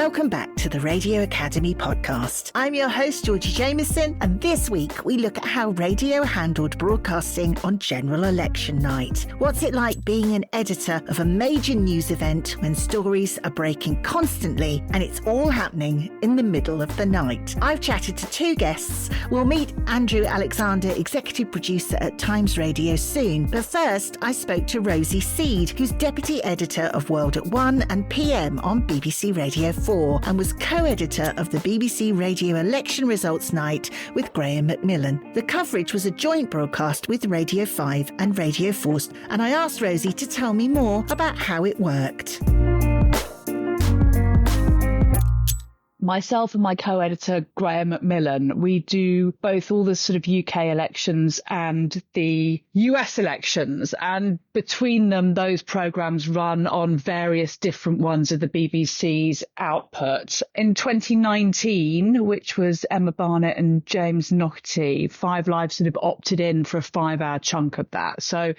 Welcome back to the Radio Academy podcast. I'm your host, Georgy Jamieson, and this week we look at how radio handled broadcasting on general election night. What's it like being an editor of a major news event when stories are breaking constantly and it's all happening in the middle of the night? I've chatted to two guests. We'll meet Andrew Alexander, executive producer at Times Radio, soon. But first, I spoke to Rosie Seed, who's deputy editor of World at 1 and PM on BBC Radio 4 and was co-editor of the BBC Radio Election Results Night with Graham Macmillan. The coverage was a joint broadcast with Radio 5 and Radio 4, and I asked Rosie to tell me more about how it worked. Myself and my co-editor, Graham Macmillan, we do both all the sort of UK elections and the US elections. And between them, those programmes run on various different ones of the BBC's output. In 2019, which was Emma Barnett and James Naughtie, Five Live sort of opted in for a 5-hour chunk of that. So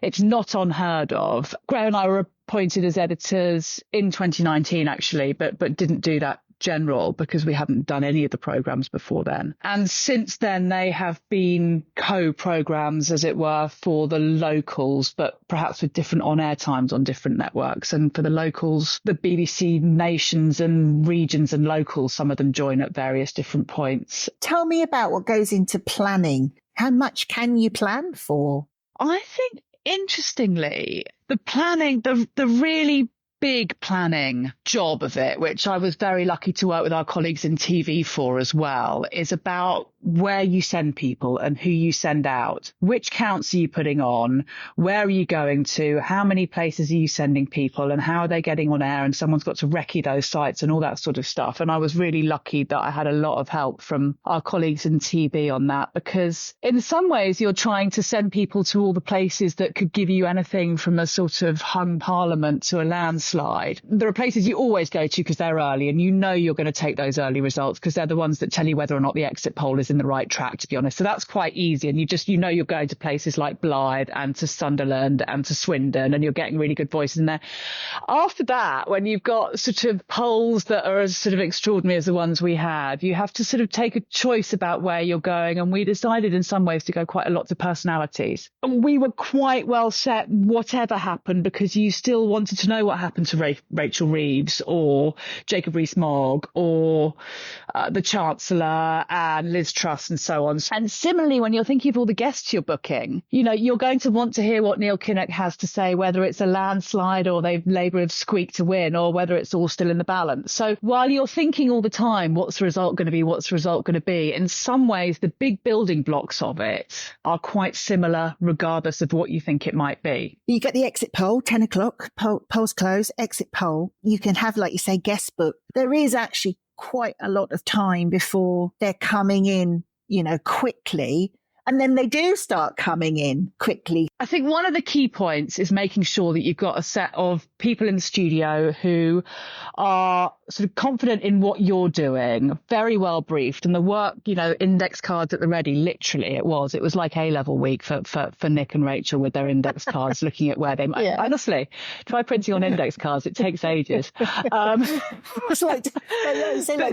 it's not unheard of. Graham and I were appointed as editors in 2019, actually, but didn't do that general because we hadn't done any of the programmes before then. And since then, they have been co-programmes, as it were, for the locals, but perhaps with different on-air times on different networks. And for the locals, the BBC nations and regions and locals, some of them join at various different points. Tell me about what goes into planning. How much can you plan for? I think, interestingly, the planning, the really big planning job of it, which I was very lucky to work with our colleagues in TV for as well, is about where you send people and who you send out. Which counts are you putting on? Where are you going to? How many places are you sending people and how are they getting on air? And someone's got to recce those sites and all that sort of stuff. And I was really lucky that I had a lot of help from our colleagues in TV on that, because in some ways you're trying to send people to all the places that could give you anything from a sort of hung parliament to a landslide. There are places you always go to because they're early and you know you're going to take those early results because they're the ones that tell you whether or not the exit poll is in the right track, to be honest. So that's quite easy. And you know you're going to places like Blythe and to Sunderland and to Swindon and you're getting really good voices in there. After that, when you've got sort of polls that are as sort of extraordinary as the ones we had, you have to sort of take a choice about where you're going. And we decided in some ways to go quite a lot to personalities. And we were quite well set whatever happened because you still wanted to know what happened to Rachel Reeves or Jacob Rees-Mogg or the Chancellor and Liz Truss and so on. And similarly, when you're thinking of all the guests you're booking, you know, you're going to want to hear what Neil Kinnock has to say, whether it's a landslide or Labour have squeaked to win or whether it's all still in the balance. So while you're thinking all the time, what's the result going to be? What's the result going to be? In some ways, the big building blocks of it are quite similar, regardless of what you think it might be. You get the exit poll, 10 o'clock, polls close, exit poll. You can have, like you say, guest book. There is actually quite a lot of time before they're coming in, you know, quickly. And then they do start coming in quickly. I think one of the key points is making sure that you've got a set of people in the studio who are sort of confident in what you're doing, very well briefed. And the work, you know, index cards at the ready, literally it was like A-level week for Nick and Rachel with their index cards, looking at where they might. Yeah. Honestly, try printing on index cards. It takes ages. It's like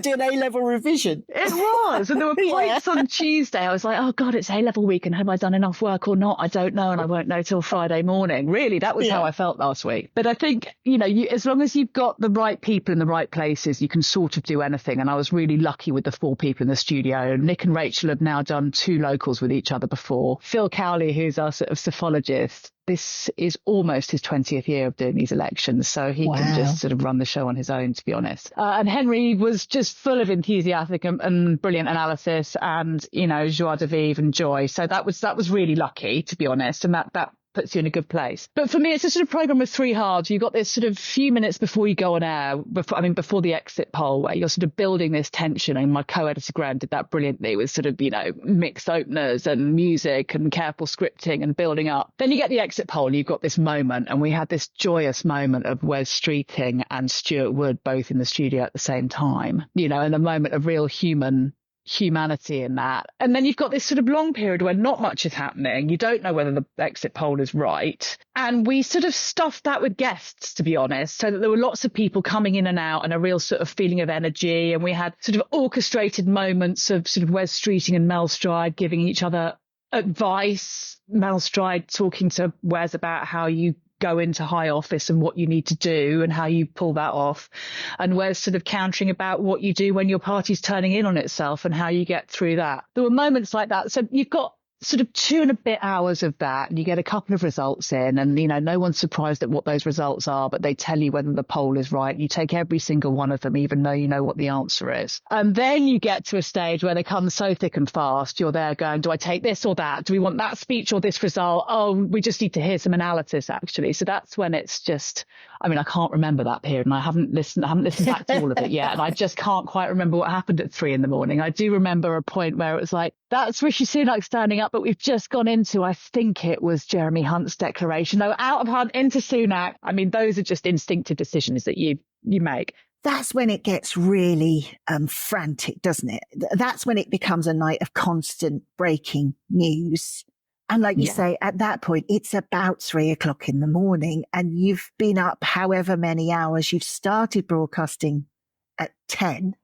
doing A-level revision. It was. And there were points on Tuesday. I was like, oh God, it's A-level week. And have I done enough work or not? I don't know. And I won't know till Friday morning. Really, that was how I felt last week. But I think, you know, as long as you've got the right people in the right places, you can sort of do anything. And I was really lucky with the 4 people in the studio. Nick and Rachel have now done 2 locals with each other before. Phil Cowley, who's our sort of psephologist, this is almost his 20th year of doing these elections. So he can just sort of run the show on his own, to be honest. And Henry was just full of enthusiastic and brilliant analysis and, you know, joie de vivre and joy. So that was really lucky, to be honest. And that puts you in a good place. But for me, it's a sort of programme with 3 halves. You've got this sort of few minutes before you go on air, before the exit poll, where you're sort of building this tension. And my co-editor Graham did that brilliantly with sort of, you know, mixed openers and music and careful scripting and building up. Then you get the exit poll and you've got this moment. And we had this joyous moment of Wes Streeting and Stuart Wood both in the studio at the same time, you know, and a moment of real human humanity in that. And then you've got this sort of long period where not much is happening. You don't know whether the exit poll is right. And we sort of stuffed that with guests, to be honest, so that there were lots of people coming in and out and a real sort of feeling of energy. And we had sort of orchestrated moments of sort of Wes Streeting and Mel Stride giving each other advice. Mel Stride talking to Wes about how you go into high office and what you need to do and how you pull that off. And Wes sort of countering about what you do when your party's turning in on itself and how you get through that. There were moments like that. So you've got sort of 2 and a bit hours of that, and you get a couple of results in, and no one's surprised at what those results are, but they tell you whether the poll is right. You take every single one of them, even though you know what the answer is. And then you get to a stage where they come so thick and fast. You're there going, do I take this or that? Do we want that speech or this result? Oh, we just need to hear some analysis, actually. So that's when it's just, I can't remember that period, and I haven't listened back to all of it yet, and I just can't quite remember what happened at 3 a.m. I do remember a point where it was like, that's Rishi Sunak standing up, but we've just gone into, I think it was Jeremy Hunt's declaration. No, out of Hunt into Sunak. Those are just instinctive decisions that you make. That's when it gets really frantic, doesn't it? That's when it becomes a night of constant breaking news. And like you say, at that point, it's about 3 o'clock in the morning and you've been up however many hours. You've started broadcasting at 10.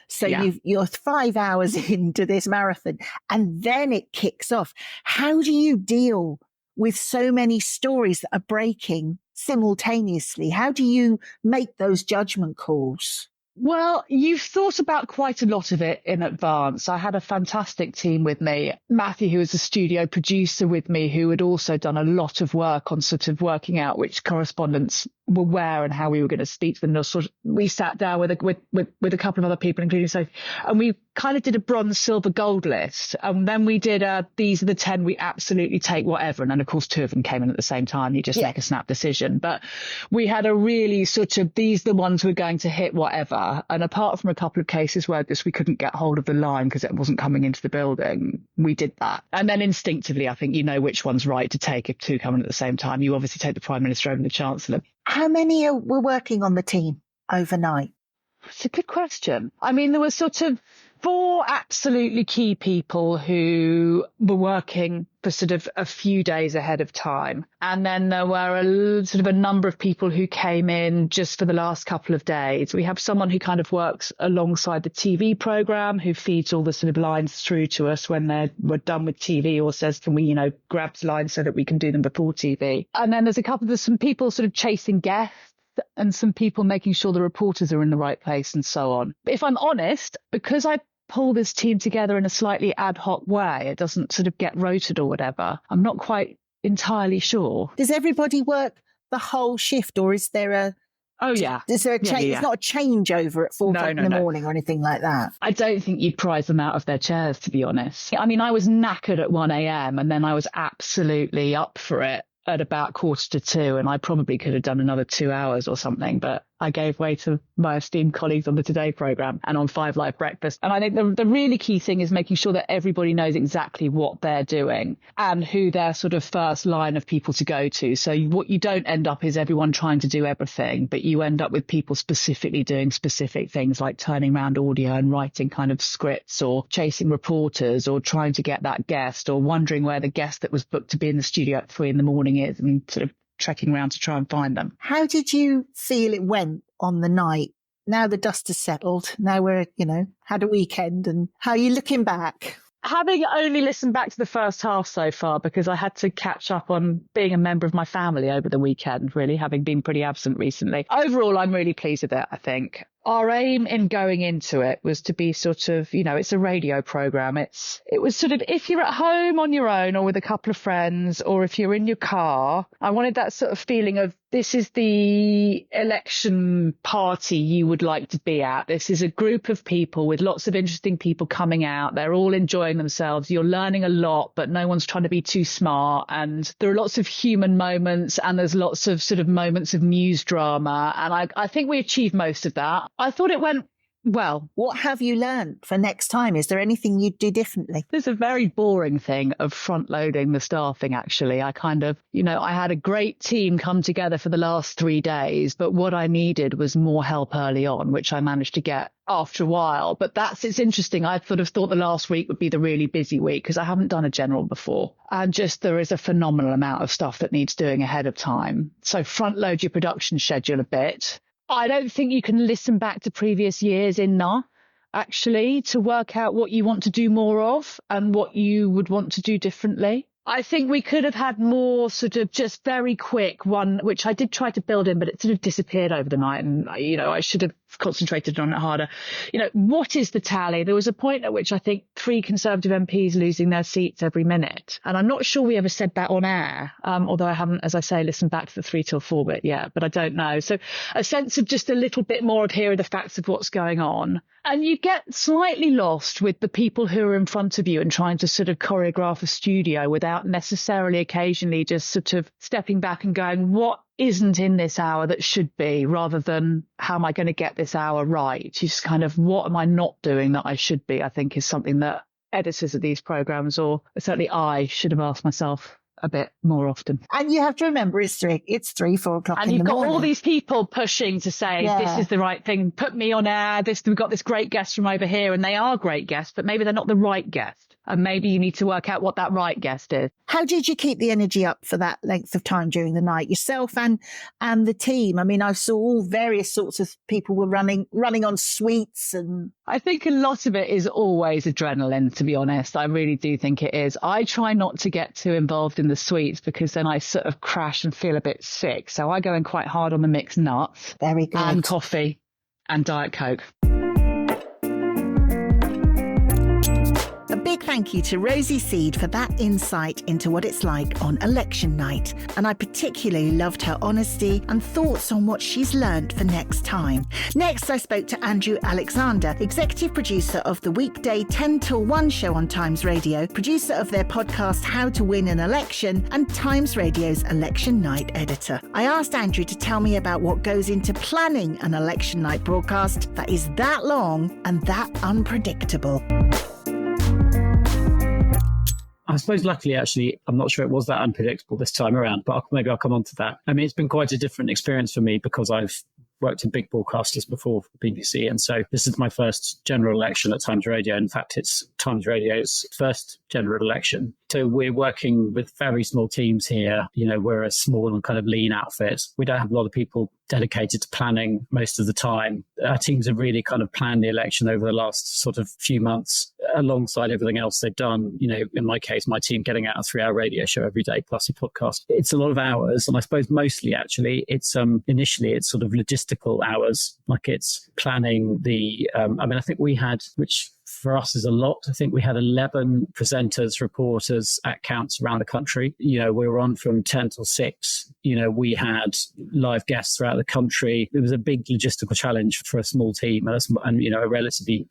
So you're 5 hours into this marathon and then it kicks off. How do you deal with so many stories that are breaking simultaneously? How do you make those judgment calls? Well, you've thought about quite a lot of it in advance. I had a fantastic team with me. Matthew, who was a studio producer with me, who had also done a lot of work on sort of working out which correspondents were where and how we were going to speak to them. We sat down with a couple of other people, including Sophie, and we kind of did a bronze, silver, gold list. And then we did these are the 10 we absolutely take whatever. And then, of course, 2 of them came in at the same time. You just make a snap decision. But we had a really sort of, these are the ones we're going to hit whatever. And apart from a couple of cases where we couldn't get hold of the line because it wasn't coming into the building, we did that. And then instinctively, I think you know which one's right to take if 2 come in at the same time. You obviously take the Prime Minister over the Chancellor. How many were working on the team overnight? It's a good question. There were sort of 4 absolutely key people who were working for sort of a few days ahead of time. And then there were a number of people who came in just for the last couple of days. We have someone who kind of works alongside the TV programme who feeds all the sort of lines through to us when we're done with TV, or says, can we, grab lines so that we can do them before TV. And then there's some people sort of chasing guests, and some people making sure the reporters are in the right place and so on. But if I'm honest, because I pull this team together in a slightly ad hoc way, it doesn't sort of get rotated or whatever, I'm not quite entirely sure. Does everybody work the whole shift, or is there a... Oh, yeah. Is there a change? Yeah. It's not a changeover at 4 o'clock in the morning or anything like that? I don't think you'd prize them out of their chairs, to be honest. I was knackered at 1 a.m. and then I was absolutely up for it at about 1:45, and I probably could have done another 2 hours or something, but I gave way to my esteemed colleagues on the Today programme and on 5 Live Breakfast. And I think the really key thing is making sure that everybody knows exactly what they're doing and who their sort of first line of people to go to. So what you don't end up is everyone trying to do everything, but you end up with people specifically doing specific things like turning around audio and writing kind of scripts, or chasing reporters, or trying to get that guest, or wondering where the guest that was booked to be in the studio at 3 a.m. is, and sort of trekking around to try and find them. How did you feel it went on the night? Now the dust has settled. Now we're, had a weekend, and how are you looking back? Having only listened back to the first half so far, because I had to catch up on being a member of my family over the weekend, really, having been pretty absent recently. Overall, I'm really pleased with it, I think. Our aim in going into it was to be sort of, it's a radio programme. It was sort of, if you're at home on your own or with a couple of friends, or if you're in your car, I wanted that sort of feeling of, this is the election party you would like to be at. This is a group of people with lots of interesting people coming out. They're all enjoying themselves. You're learning a lot, but no one's trying to be too smart. And there are lots of human moments, and there's lots of sort of moments of news drama. And I think we achieved most of that. I thought it went Well, What have you learned for next time? Is there anything you'd do differently? there's a very boring thing of front loading the staffing, actually. I I had a great team come together for the last 3 days, but what I needed was more help early on, which I managed to get after a while. But it's interesting. I sort of thought the last week would be the really busy week because I haven't done a general before. And there is a phenomenal amount of stuff that needs doing ahead of time. So front load your production schedule a bit. I don't think you can listen back to previous years enough, actually, to work out what you want to do more of and what you would want to do differently. I think we could have had more sort of just very quick one, which I did try to build in, but it sort of disappeared over the night. And, I should have concentrated on it harder. What is the tally? There was a point at which I think 3 Conservative MPs losing their seats every minute. And I'm not sure we ever said that on air, although I haven't, as I say, listened back to the 3 till 4 bit yet, but I don't know. So a sense of just a little bit more of here are the facts of what's going on. And you get slightly lost with the people who are in front of you and trying to sort of choreograph a studio without necessarily occasionally just sort of stepping back and going, what isn't in this hour that should be, rather than how am I going to get this hour right? You just kind of, what am I not doing that I should be, I think is something that editors of these programmes, or certainly I, should have asked myself a bit more often. And you have to remember it's 4 o'clock in the morning. And you've got all these people pushing to say, this is the right thing, put me on air, we've got this great guest from over here, and they are great guests, but maybe they're not the right guest. And maybe you need to work out what that right guest is. How did you keep the energy up for that length of time during the night, yourself and the team? I mean, I saw all various sorts of people were running on sweets. And I think a lot of it is always adrenaline, to be honest. I really do think it is. I try not to get too involved in the sweets because then I sort of crash and feel a bit sick. So I go in quite hard on the mixed nuts. Very good. And coffee and Diet Coke. A big thank you to Rosie Seed for that insight into what it's like on election night. And I particularly loved her honesty and thoughts on what she's learned for next time. Next, I spoke to Andrew Alexander, executive producer of the weekday 10 till 1 show on Times Radio, producer of their podcast How to Win an Election, and Times Radio's election night editor. I asked Andrew to tell me about what goes into planning an election night broadcast that is that long and that unpredictable. I suppose luckily, actually, I'm not sure it was that unpredictable this time around, but maybe I'll come on to that. I mean, it's been quite a different experience for me because I've worked in big broadcasters before for BBC. And so this is my first general election at Times Radio. In fact, it's Times Radio's first general election. So we're working with very small teams here. We're a small and kind of lean outfit. We don't have a lot of people dedicated to planning most of the time. Our teams have really kind of planned the election over the last sort of few months alongside everything else they've done. In my case, my team getting out a 3-hour radio show every day plus a podcast. It's a lot of hours. And I suppose mostly actually it's initially it's sort of logistical hours, like it's planning the, I think we had, which for us is a lot. I think we had 11 presenters, reporters at counts around the country. We were on from 10 till 6. We had live guests throughout the country. It was a big logistical challenge for a small team and a relatively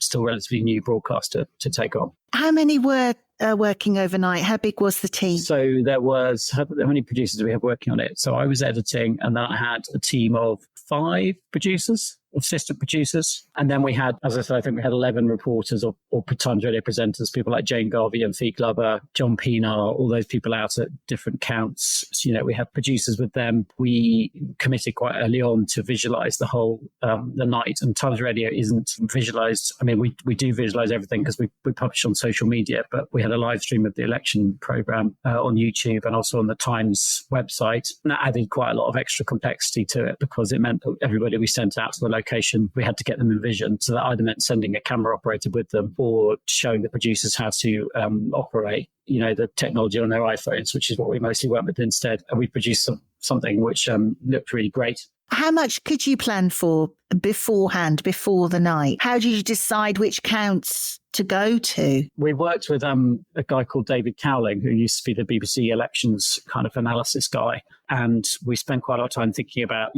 new broadcaster to take on. How many were working overnight? How big was the team? So there was, how many producers do we have working on it? So I was editing, and then I had a team of 5 producers, assistant producers. And then we had, as I said, I think we had 11 reporters or Times Radio presenters, people like Jane Garvey and Fee Glover, John Pienaar, all those people out at different counts. So, we have producers with them. We committed quite early on to visualize the whole, the night. And Times Radio isn't visualized. I mean, we do visualize everything because we publish on social media, but we had a live stream of the election program on YouTube and also on the Times website. And that added quite a lot of extra complexity to it because it meant that everybody we sent out to the location, we had to get them in vision. So that either meant sending a camera operator with them or showing the producers how to operate, the technology on their iPhones, which is what we mostly went with instead. And we produced something which looked really great. How much could you plan for beforehand, before the night? How did you decide which counts to go to? We worked with a guy called David Cowling, who used to be the BBC elections kind of analysis guy. And we spent quite a lot of time thinking about,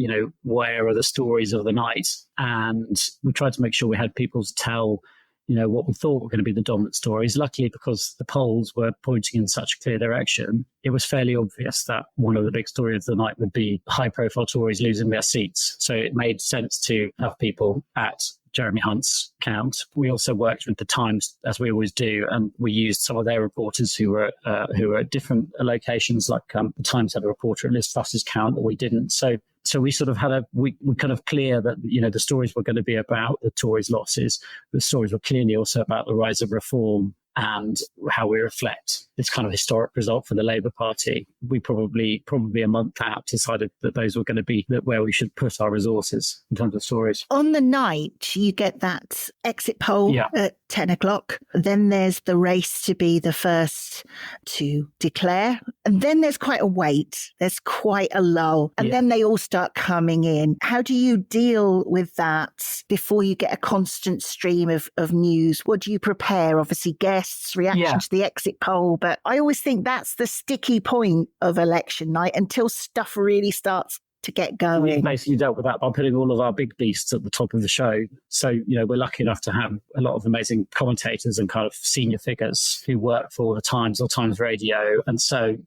where are the stories of the night? And we tried to make sure we had people to tell what we thought were going to be the dominant stories. Luckily, because the polls were pointing in such a clear direction, it was fairly obvious that one of the big stories of the night would be high-profile Tories losing their seats. So it made sense to have people at Jeremy Hunt's count. We also worked with the Times, as we always do, and we used some of their reporters who were at different locations. Like the Times had a reporter at Liz Truss's count, but we didn't. So we sort of had we kind of clear that, the stories were going to be about the Tories' losses. The stories were clearly also about the rise of reform and how we reflect this kind of historic result for the Labour Party. We probably a month out decided that those were going to be where we should put our resources in terms of stories. On the night, you get that exit poll at 10 o'clock. Then there's the race to be the first to declare. And then there's quite a wait. There's quite a lull. And then they all start coming in. How do you deal with that before you get a constant stream of news? What do you prepare? Obviously, guests, reaction to the exit poll. But I always think that's the sticky point of election night until stuff really starts to get going. We basically dealt with that by putting all of our big beasts at the top of the show. So, we're lucky enough to have a lot of amazing commentators and kind of senior figures who work for the Times or Times Radio. And so,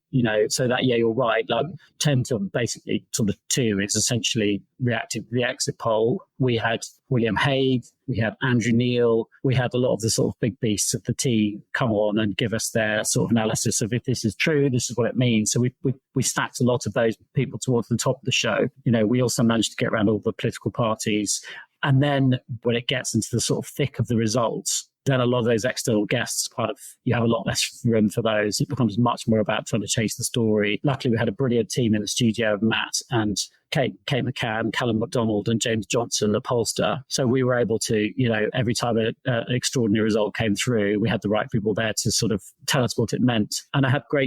so that, you're right, like 10 to basically sort of 2 is essentially reacting to the exit poll. We had William Hague, we had Andrew Neil, we had a lot of the sort of big beasts of the tea come on and give us their sort of analysis of if this is true, this is what it means. So we stacked a lot of those people towards the top of the show. We also managed to get around all the political parties. And then when it gets into the sort of thick of the results, then a lot of those external guests you have a lot less room for those. It becomes much more about trying to chase the story. Luckily, we had a brilliant team in the studio of Matt and Kate McCann, Callum MacDonald and James Johnson, the pollster. So we were able to, every time an extraordinary result came through, we had the right people there to sort of tell us what it meant. And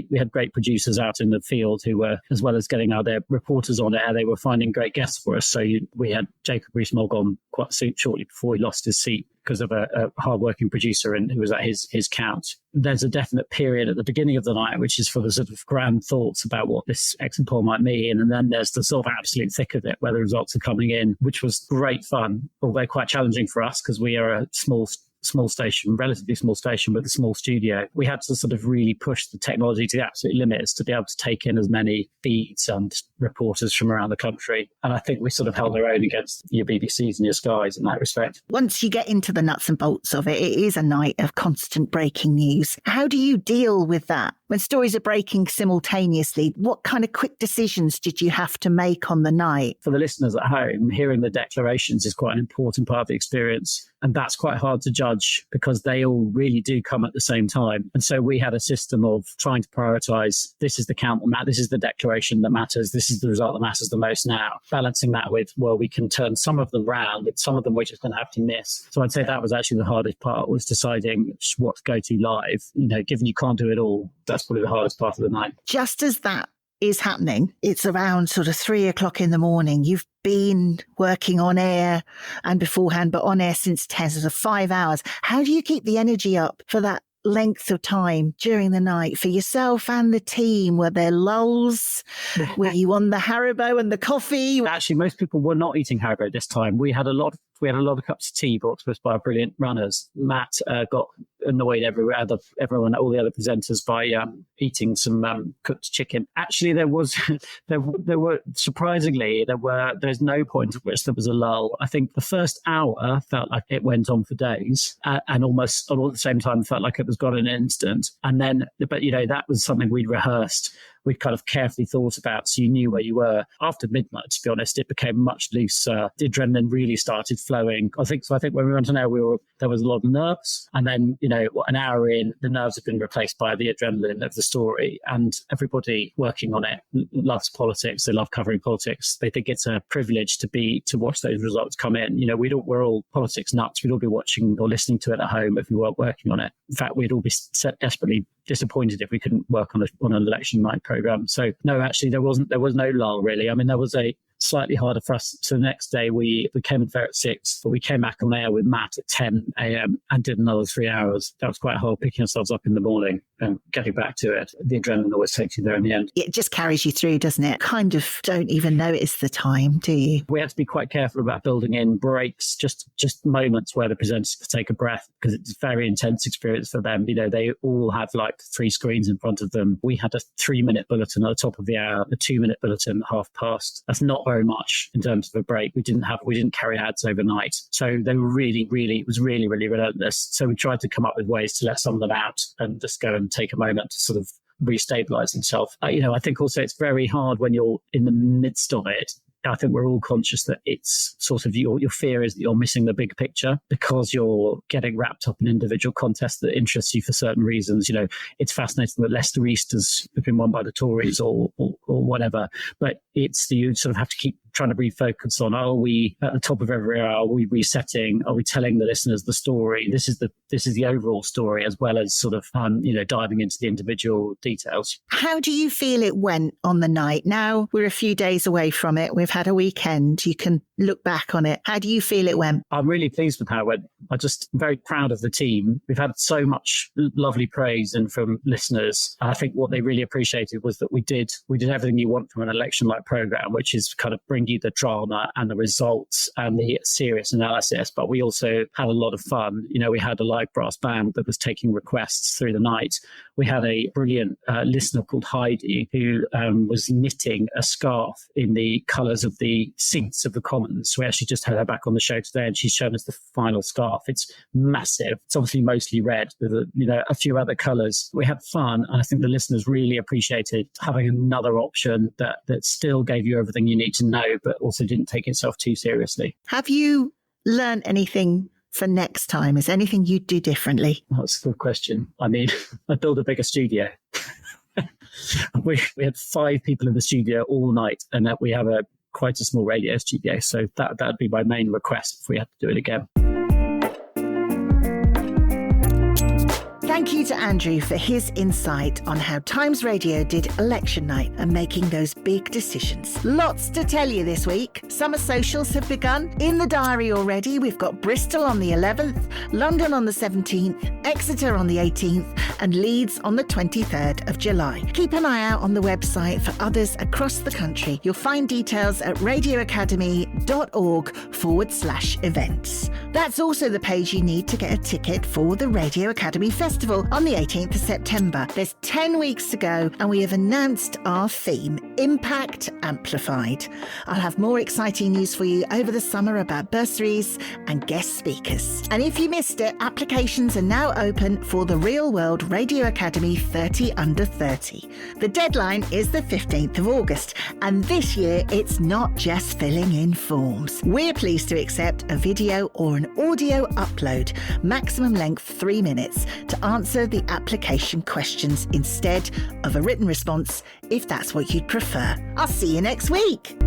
we had great producers out in the field who were, as well as getting their reporters on air, they were finding great guests for us. So we had Jacob Rees-Mogg on quite shortly before he lost his seat because of a hard-working producer who was at his count. There's a definite period at the beginning of the night, which is for the sort of grand thoughts about what this exit poll might mean. And then there's the sort of absolute thick of it, where the results are coming in, which was great fun, although quite challenging for us because we are a small station, relatively small station with a small studio. We had to sort of really push the technology to the absolute limits to be able to take in as many feeds and reporters from around the country. And I think we sort of held our own against your BBCs and your Skies in that respect. Once you get into the nuts and bolts of it, it is a night of constant breaking news. How do you deal with that? When stories are breaking simultaneously, what kind of quick decisions did you have to make on the night? For the listeners at home, hearing the declarations is quite an important part of the experience. And that's quite hard to judge because they all really do come at the same time. And so we had a system of trying to prioritize, this is the count that matters, this is the declaration that matters, this is the result that matters the most now. Balancing that with, well, we can turn some of them round, but some of them we're just going to have to miss. So I'd say that was actually the hardest part, was deciding what to go to live. Given you can't do it all, that's probably the hardest part of the night. Just as that is happening, it's around sort of 3 o'clock in the morning. You've been working on air and beforehand, but on air since 10, so 5 hours. How do you keep the energy up for that length of time during the night for yourself and the team? Were there lulls? Were you on the Haribo and the coffee? Actually, most people were not eating Haribo this time. We had a lot of cups of tea brought to us by our brilliant runners. Matt got annoyed everyone, all the other presenters, by eating some cooked chicken. Actually, there's no point at which there was a lull. I think the first hour felt like it went on for days, and almost all at the same time felt like it was gone in an instant. And then, but that was something we'd rehearsed. We'd kind of carefully thought about, so you knew where you were. After midnight, to be honest, it became much looser. The adrenaline really started flowing. I think when we went on air, there was a lot of nerves. And then, an hour in, the nerves have been replaced by the adrenaline of the story. And everybody working on it loves politics. They love covering politics. They think it's a privilege to watch those results come in. We're all politics nuts. We'd all be watching or listening to it at home if we weren't working on it. In fact, we'd all be desperately disappointed if we couldn't work on an election night program. So no, actually there was no lull really. I mean, there was a slightly harder for us. So the next day we came there at 6, but we came back on air with Matt at 10 a.m. and did another 3 hours. That was quite hard, picking ourselves up in the morning. and getting back to it. The adrenaline always takes you there in the end. It just carries you through, doesn't it? Kind of don't even notice the time, do you? We had to be quite careful about building in breaks, just moments where the presenters could take a breath, because it's a very intense experience for them. They all have like 3 screens in front of them. We had a 3-minute bulletin at the top of the hour, a 2-minute bulletin at past. That's not very much in terms of a break. We didn't carry ads overnight. So they were it was really, really relentless. So we tried to come up with ways to let some of them out and just go and take a moment to sort of restabilize themselves. I think also it's very hard when you're in the midst of it. I think we're all conscious that it's sort of your fear is that you're missing the big picture because you're getting wrapped up in individual contests that interest you for certain reasons. It's fascinating that Leicester Easters have been won by the Tories or whatever, but you sort of have to keep trying to refocus on, are we at the top of every hour? Are we resetting? Are we telling the listeners the story? This is the overall story, as well as sort of, diving into the individual details. How do you feel it went on the night? Now we're a few days away from it. We've had a weekend. You can look back on it. How do you feel it went? I'm really pleased with how it went. I'm just very proud of the team. We've had so much lovely praise and from listeners. I think what they really appreciated was that we did everything you want from an election-like program, which is kind of bring you the drama and the results and the serious analysis. But we also had a lot of fun. We had a live brass band that was taking requests through the night. We had a brilliant listener called Heidi who was knitting a scarf in the colours of the seats of the Commons. We actually just had her back on the show today, and she's shown us the final scarf. It's massive. It's obviously mostly red with a few other colours. We had fun, and I think the listeners really appreciated having another option that still gave you everything you need to know, but also didn't take itself too seriously. Have you learned anything for next time? Is there anything you'd do differently? That's a good question. I mean, I'd build a bigger studio. We had 5 people in the studio all night, and we have quite a small radio studio. So that'd be my main request if we had to do it again. Thank you to Andrew for his insight on how Times Radio did election night and making those big decisions. Lots to tell you this week. Summer socials have begun. In the diary already, we've got Bristol on the 11th, London on the 17th, Exeter on the 18th, and Leeds on the 23rd of July. Keep an eye out on the website for others across the country. You'll find details at radioacademy.org/events. That's also the page you need to get a ticket for the Radio Academy Festival on the 18th of September. There's 10 weeks to go, and we have announced our theme, Impact Amplified. I'll have more exciting news for you over the summer about bursaries and guest speakers. And if you missed it, applications are now open for the Real World Radio Academy 30 Under 30. The deadline is the 15th of August, and this year it's not just filling in forms. We're pleased to accept a video or an audio upload, maximum length 3 minutes, to answer the application questions instead of a written response, if that's what you'd prefer. I'll see you next week.